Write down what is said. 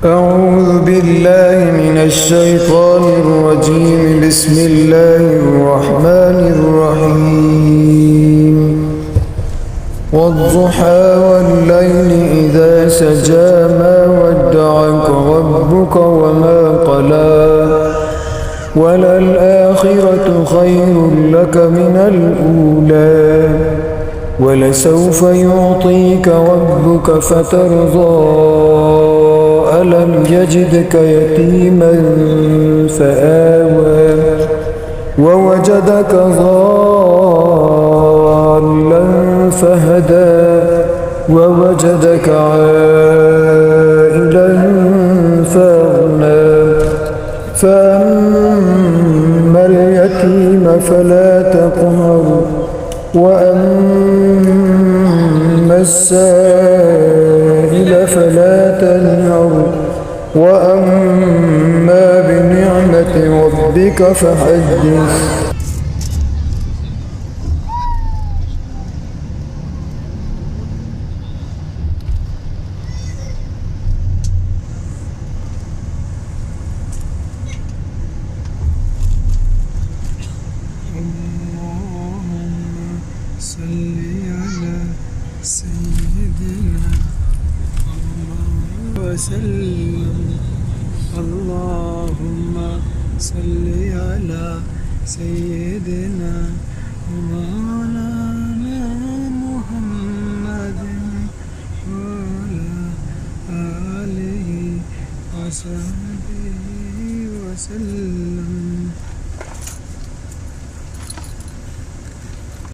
أعوذ بالله من الشيطان الرجيم. بسم الله الرحمن الرحيم. والضحى والليل إذا سجى ما ودعك ربك وما قلى وللآخرة خير لك من الأولى ولسوف يعطيك ربك فترضى ألم يجدك يتيما فآوى ووجدك ضالا فهدى ووجدك عائلا فأغنى فأما اليتيم فلا تقهر وأما السائل فلا تنهر وأما بنعمة ربك فحدث. صل على سيدنا وسلم. اللهم صل على سيدنا ومولانا